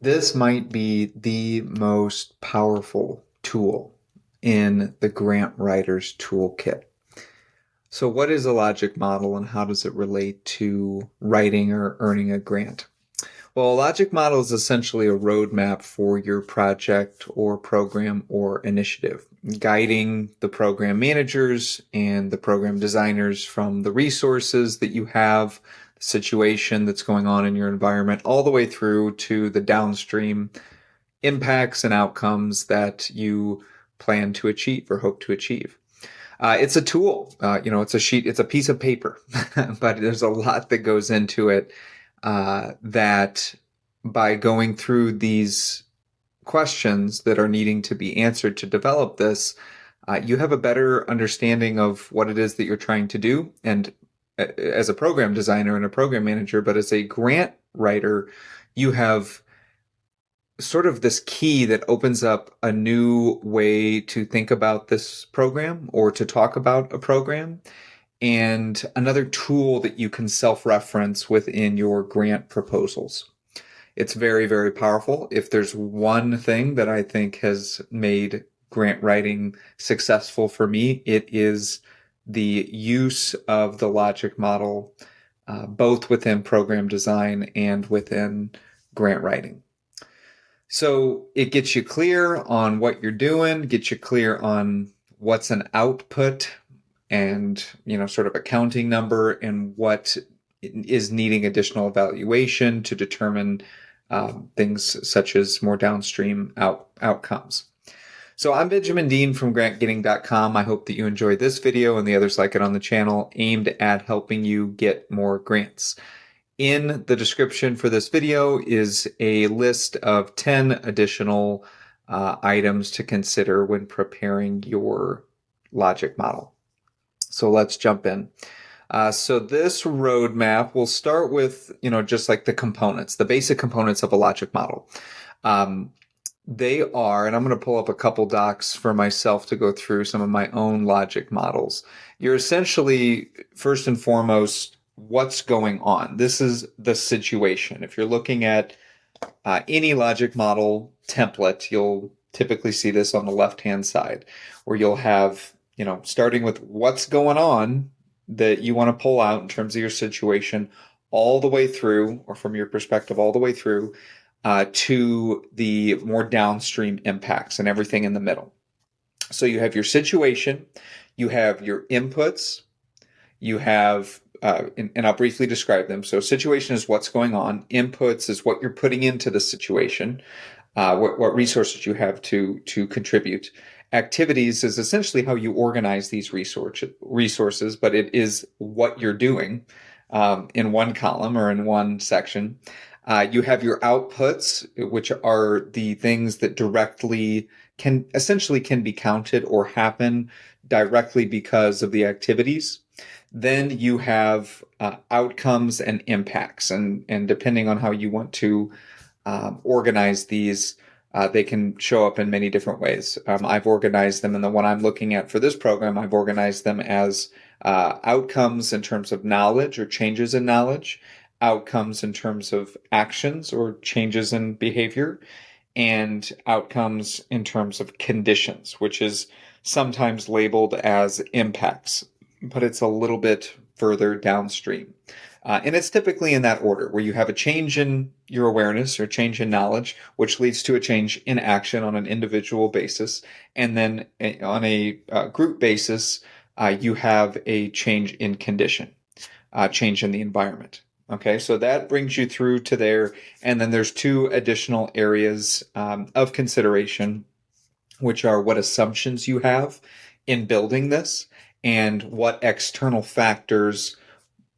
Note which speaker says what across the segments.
Speaker 1: This might be the most powerful tool in the grant writer's toolkit. So, what is a logic model and how does it relate to writing or earning a grant? Well, a logic model is essentially a roadmap for your project or program or initiative, guiding the program managers and the program designers from the resources that you have, the situation that's going on in your environment, all the way through to the downstream impacts and outcomes that you plan to achieve or hope to achieve. It's a tool, it's a sheet, it's a piece of paper, but there's a lot that goes into it that by going through these questions that are needing to be answered to develop this, you have a better understanding of what it is that you're trying to do. And as a program designer and a program manager, but as a grant writer, you have sort of this key that opens up a new way to think about this program or to talk about a program, and another tool that you can self-reference within your grant proposals. It's very, very powerful. If there's one thing that I think has made grant writing successful for me, it is the use of the logic model, both within program design and within grant writing. So it gets you clear on what you're doing, gets you clear on what's an output and, sort of a counting number and what is needing additional evaluation to determine things such as more downstream outcomes. So I'm Benjamin Dean from grantgetting.com. I hope that you enjoyed this video and the others like it on the channel aimed at helping you get more grants. In the description for this video is a list of 10 additional items to consider when preparing your logic model. So let's jump in. So this roadmap will start with, just like the components, the basic components of a logic model. They are, and I'm going to pull up a couple docs for myself to go through some of my own logic models. You're essentially, first and foremost, what's going on. This is the situation. If you're looking at any logic model template, you'll typically see this on the left-hand side, where you'll have, starting with what's going on that you want to pull out in terms of your situation, all the way through, or from your perspective, all the way through to the more downstream impacts and everything in the middle. So you have your situation, you have your inputs, you have and I'll briefly describe them. So situation is what's going on. Inputs is what you're putting into the situation, what resources you have to contribute. Activities is essentially how you organize these resources, but it is what you're doing in one column or in one section. You have your outputs, which are the things that directly can be counted or happen directly because of the activities. Then you have outcomes and impacts, and depending on how you want to organize these, they can show up in many different ways. I've organized them in the one I'm looking at for this program. I've organized them as outcomes in terms of knowledge or changes in knowledge, outcomes in terms of actions or changes in behavior, and outcomes in terms of conditions, which is sometimes labeled as impacts, but it's a little bit further downstream. And it's typically in that order, where you have a change in your awareness or change in knowledge, which leads to a change in action on an individual basis. And then on a group basis, you have a change in condition, change in the environment. Okay, so that brings you through to there. And then there's two additional areas of consideration, which are what assumptions you have in building this and what external factors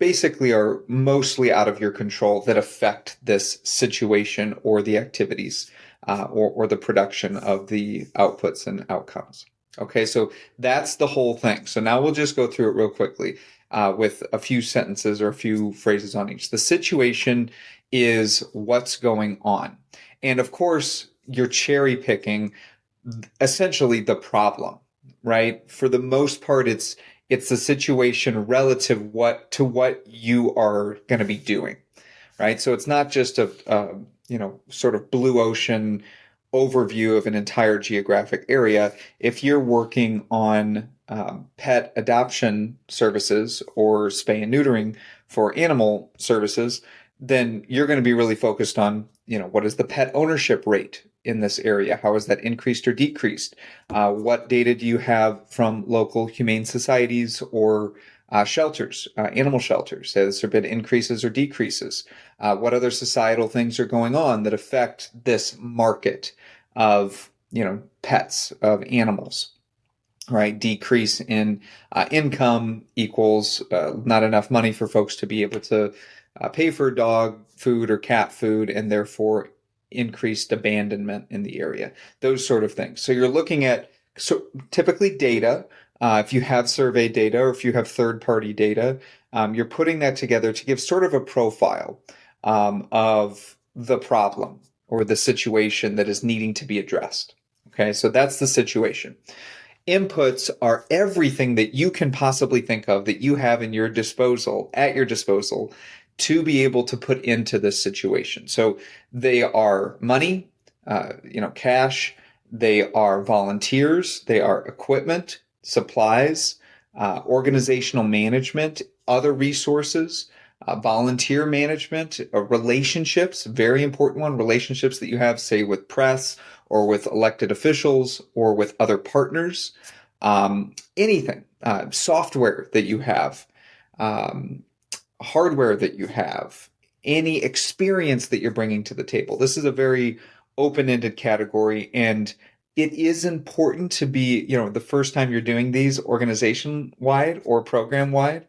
Speaker 1: basically are mostly out of your control that affect this situation or the activities or the production of the outputs and outcomes. Okay, so that's the whole thing. So now we'll just go through it real quickly with a few sentences or a few phrases on each. The situation is what's going on. And of course, you're cherry picking essentially the problem, right? For the most part, it's the situation relative to what you are going to be doing, right? So it's not just sort of blue ocean overview of an entire geographic area. If you're working on pet adoption services or spay and neutering for animal services, then you're going to be really focused on, what is the pet ownership rate in this area? How is that increased or decreased? What data do you have from local humane societies or shelters, animal shelters? Has there been increases or decreases? What other societal things are going on that affect this market of, pets, of animals? Right? Decrease in income equals not enough money for folks to be able to pay for dog food or cat food, and therefore increased abandonment in the area. Those sort of things. So you're looking at typically data. If you have survey data or if you have third-party data, you're putting that together to give sort of a profile of the problem or the situation that is needing to be addressed. Okay, so that's the situation. Inputs are everything that you can possibly think of that you have at your disposal to be able to put into this situation. So they are money, cash, they are volunteers, they are equipment, supplies, organizational management, other resources, volunteer management, relationships, very important one, relationships that you have, say, with press or with elected officials or with other partners, anything, software that you have, hardware that you have, any experience that you're bringing to the table. This is a very open-ended category, and it is important to be, the first time you're doing these organization-wide or program-wide,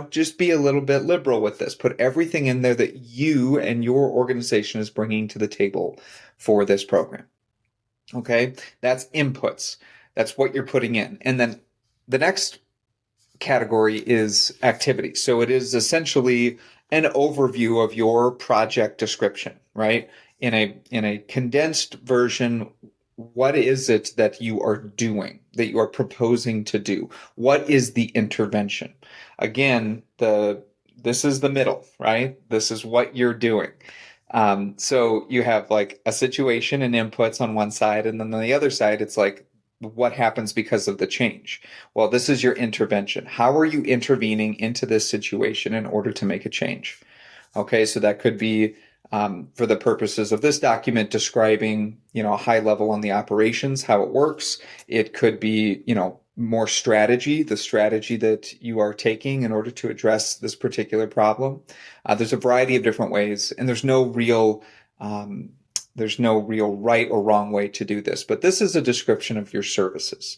Speaker 1: just be a little bit liberal with this. Put everything in there that you and your organization is bringing to the table for this program. Okay, that's inputs. That's what you're putting in. And then the next category is activities. So it is essentially an overview of your project description, right? In a condensed version, what is it that you are doing, that you are proposing to do? What is the intervention? Again, this is the middle, right? This is what you're doing. So you have like a situation and inputs on one side, and then on the other side, it's like, what happens because of the change? Well, this is your intervention. How are you intervening into this situation in order to make a change? Okay, so that could be, for the purposes of this document, describing, a high level on the operations, how it works. It could be, more strategy, the strategy that you are taking in order to address this particular problem. There's a variety of different ways, and there's no real right or wrong way to do this, but this is a description of your services,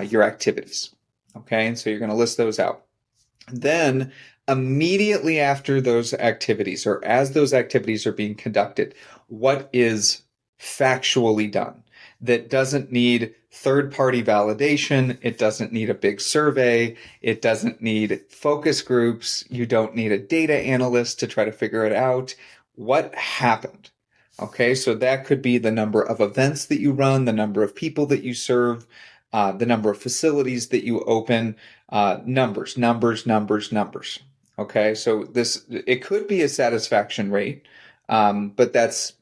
Speaker 1: your activities. Okay, and so you're going to list those out. Then immediately after those activities, or as those activities are being conducted, what is factually done that doesn't need third-party validation? It doesn't need a big survey. It doesn't need focus groups. You don't need a data analyst to try to figure it out. What happened? Okay, so that could be the number of events that you run, the number of people that you serve, the number of facilities that you open, numbers. Okay, so it could be a satisfaction rate, but that's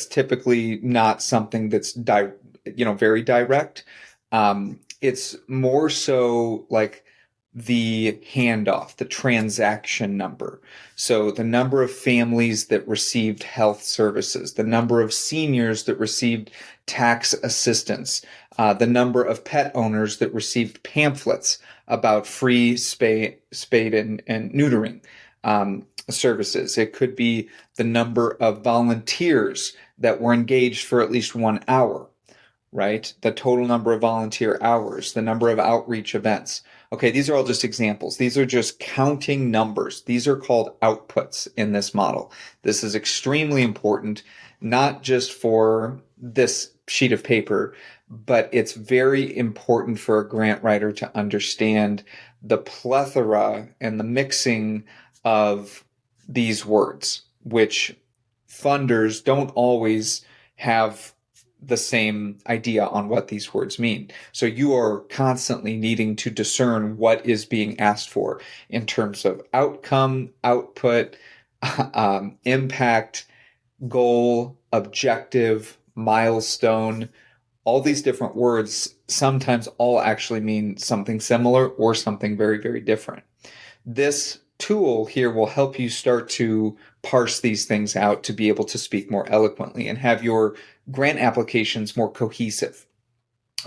Speaker 1: typically not something that's very direct. It's more so like the handoff, the transaction number. So the number of families that received health services, the number of seniors that received tax assistance, the number of pet owners that received pamphlets about free spade and neutering services. It could be the number of volunteers that were engaged for at least 1 hour, right? The total number of volunteer hours, the number of outreach events. Okay, these are all just examples. These are just counting numbers. These are called outputs in this model. This is extremely important, not just for this sheet of paper, but it's very important for a grant writer to understand the plethora and the mixing of these words, which funders don't always have the same idea on what these words mean. So you are constantly needing to discern what is being asked for in terms of outcome, output, impact, goal, objective, milestone, all these different words sometimes all actually mean something similar or something very, very different. This tool here will help you start to parse these things out to be able to speak more eloquently and have your grant applications more cohesive.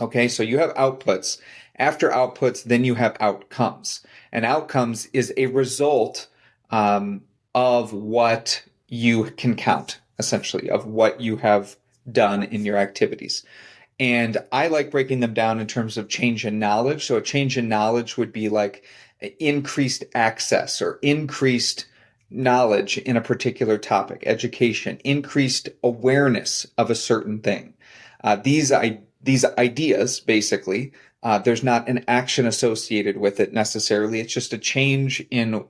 Speaker 1: Okay, so you have outputs. After outputs, then you have outcomes. And outcomes is a result of what you can count, essentially, of what you have done in your activities. And I like breaking them down in terms of change in knowledge. So a change in knowledge would be like increased access or increased knowledge in a particular topic, education, increased awareness of a certain thing. These ideas, basically, there's not an action associated with it necessarily. It's just a change in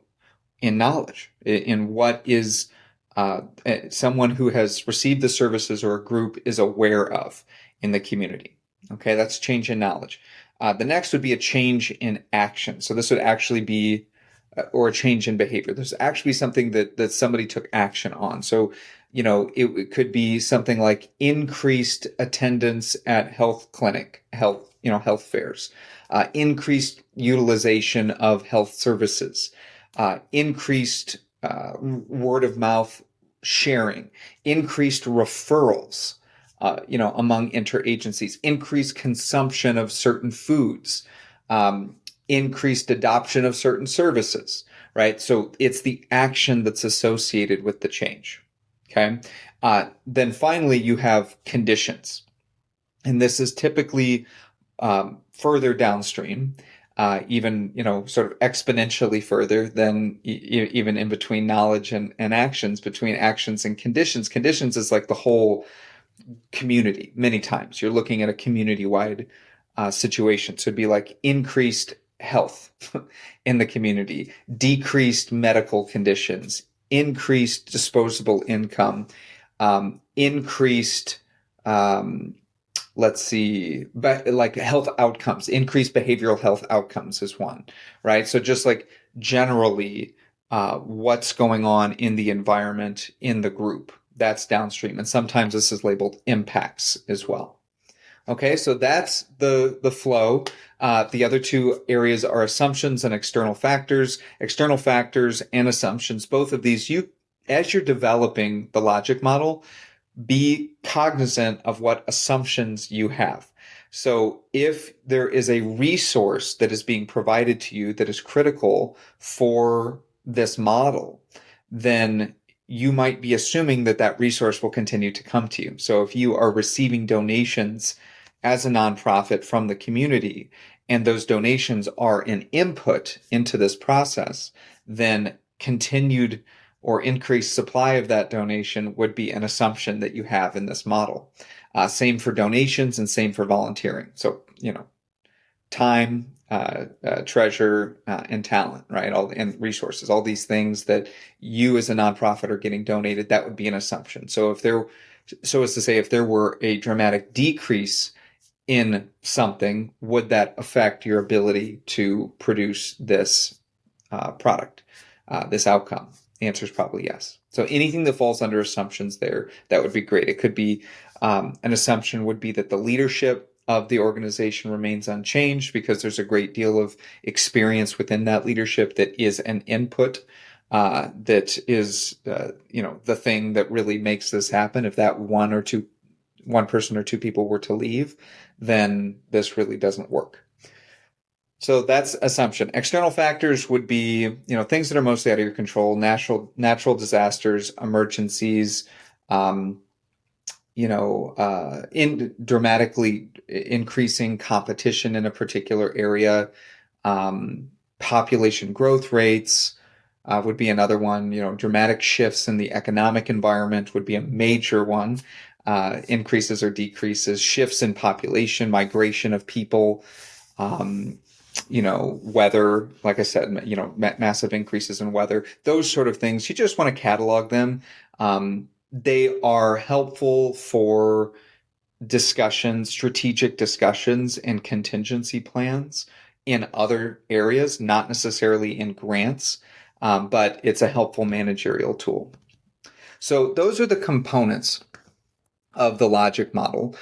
Speaker 1: knowledge, in what is someone who has received the services or a group is aware of in the community. Okay, that's change in knowledge. The next would be a change in action. So this would actually be, or a change in behavior. There's actually something that somebody took action on. So, it could be something like increased attendance at health fairs, increased utilization of health services, increased word of mouth sharing, increased referrals, among interagencies, increased consumption of certain foods, increased adoption of certain services, right? So it's the action that's associated with the change. Okay. Then finally, you have conditions. And this is typically further downstream, even, sort of exponentially further than even in between knowledge and actions, between actions and conditions. Conditions is like the whole community. Many times you're looking at a community-wide situation. So it'd be like increased health in the community, decreased medical conditions, increased disposable income, increased, let's see, but like health outcomes, increased behavioral health outcomes is one, right? So just like generally, what's going on in the environment, in the group, that's downstream. And sometimes this is labeled impacts as well. Okay, so that's the flow. The other two areas are assumptions and external factors. External factors and assumptions, both of these, as you're developing the logic model, be cognizant of what assumptions you have. So if there is a resource that is being provided to you that is critical for this model, then you might be assuming that that resource will continue to come to you. So if you are receiving donations as a nonprofit from the community, and those donations are an input into this process, then continued or increased supply of that donation would be an assumption that you have in this model. Same for donations and same for volunteering. So, time, treasure, and talent, right? And resources, all these things that you as a nonprofit are getting donated, that would be an assumption. So if there were a dramatic decrease in something, would that affect your ability to produce this product, this outcome? The answer is probably yes. So anything that falls under assumptions there, that would be great. It could be an assumption would be that the leadership of the organization remains unchanged because there's a great deal of experience within that leadership that is an input, that is, the thing that really makes this happen. If that one person or two people were to leave, then this really doesn't work. So that's assumption. External factors would be, things that are mostly out of your control, natural disasters, emergencies, in dramatically increasing competition in a particular area, population growth rates would be another one. Dramatic shifts in the economic environment would be a major one. Increases or decreases, shifts in population, migration of people, weather, like I said, massive increases in weather, those sort of things. You just want to catalog them. They are helpful for strategic discussions and contingency plans in other areas, not necessarily in grants, but it's a helpful managerial tool. So those are the components of the logic model.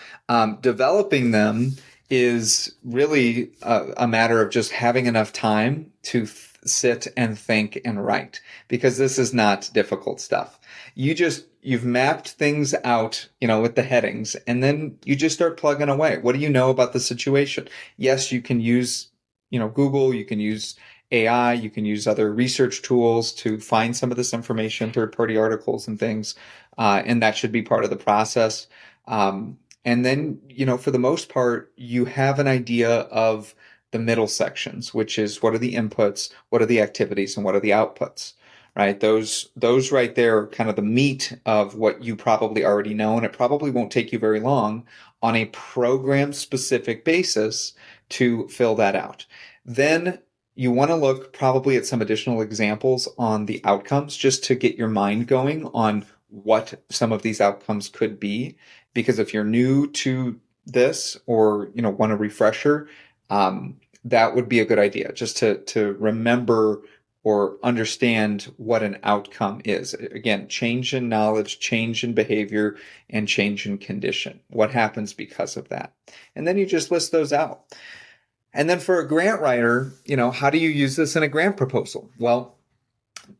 Speaker 1: Developing them is really a matter of just having enough time to sit and think and write, because this is not difficult stuff. You've mapped things out, with the headings, and then you just start plugging away. What do you know about the situation? Yes, you can use, Google, you can use AI, you can use other research tools to find some of this information, third-party articles and things, and that should be part of the process. And then, for the most part, you have an idea of the middle sections, which is what are the inputs, what are the activities, and what are the outputs, right? Those right there are kind of the meat of what you probably already know, and it probably won't take you very long on a program specific basis to fill that out. Then you want to look probably at some additional examples on the outcomes just to get your mind going on what some of these outcomes could be. Because if you're new to this or, want a refresher, that would be a good idea just to remember or understand what an outcome is. Again, change in knowledge, change in behavior, and change in condition. What happens because of that? And then you just list those out. And then for a grant writer, how do you use this in a grant proposal? Well,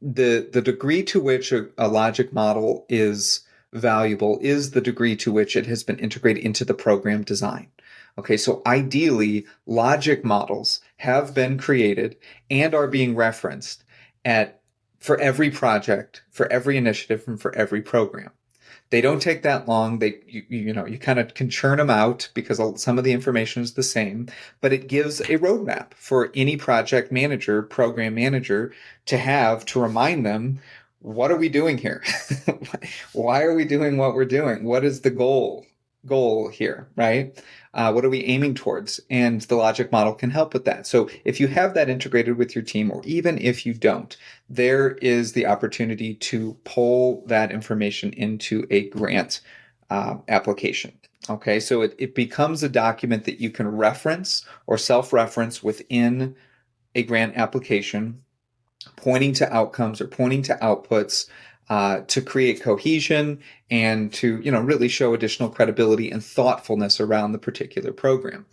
Speaker 1: the degree to which a logic model is valuable is the degree to which it has been integrated into the program design. Okay, so ideally, logic models have been created and are being referenced for every project, for every initiative, and for every program. They don't take that long. You kind of can churn them out because some of the information is the same, but it gives a roadmap for any project manager, program manager to remind them, what are we doing here? Why are we doing what we're doing? What is the goal here, right? What are we aiming towards? And the logic model can help with that. So if you have that integrated with your team, or even if you don't, there is the opportunity to pull that information into a grant application. Okay, so it becomes a document that you can reference or self-reference within a grant application, pointing to outcomes or pointing to outputs, to create cohesion and to, really show additional credibility and thoughtfulness around the particular program.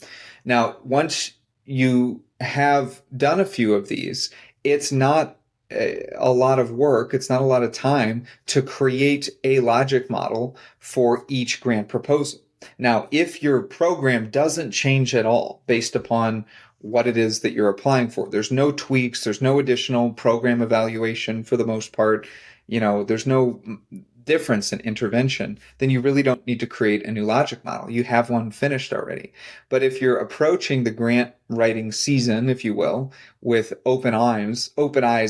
Speaker 1: Now, once you have done a few of these, it's not a lot of work. It's not a lot of time to create a logic model for each grant proposal. Now, if your program doesn't change at all based upon what it is that you're applying for, there's no tweaks, there's no additional program evaluation for the most part, there's no difference in intervention, then you really don't need to create a new logic model. You have one finished already. But if you're approaching the grant writing season, if you will, with open eyes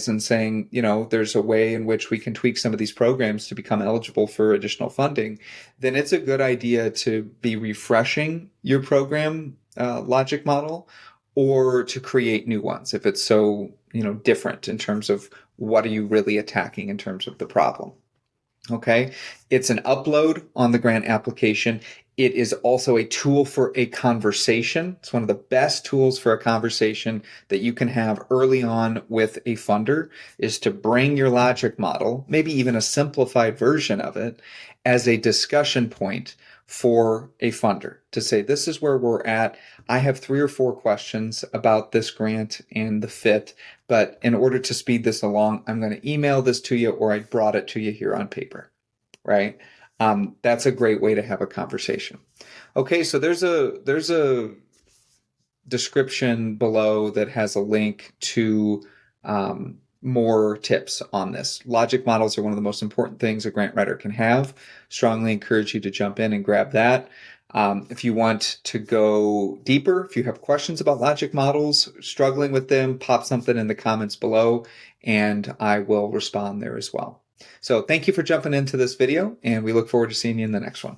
Speaker 1: and saying, there's a way in which we can tweak some of these programs to become eligible for additional funding, then it's a good idea to be refreshing your program logic model, or to create new ones if it's so, different in terms of what are you really attacking in terms of the problem. Okay. It's an upload on the grant application. It is also a tool for a conversation. It's one of the best tools for a conversation that you can have early on with a funder, is to bring your logic model, maybe even a simplified version of it, as a discussion point for a funder to say, this is where we're at. I have 3 or 4 questions about this grant and the fit, but in order to speed this along, I'm going to email this to you, or I brought it to you here on paper, right? That's a great way to have a conversation. Okay, so there's a description below that has a link to more tips on this. Logic models are one of the most important things a grant writer can have. Strongly encourage you to jump in and grab that. If you want to go deeper, if you have questions about logic models, struggling with them, pop something in the comments below, and I will respond there as well. So thank you for jumping into this video, and we look forward to seeing you in the next one.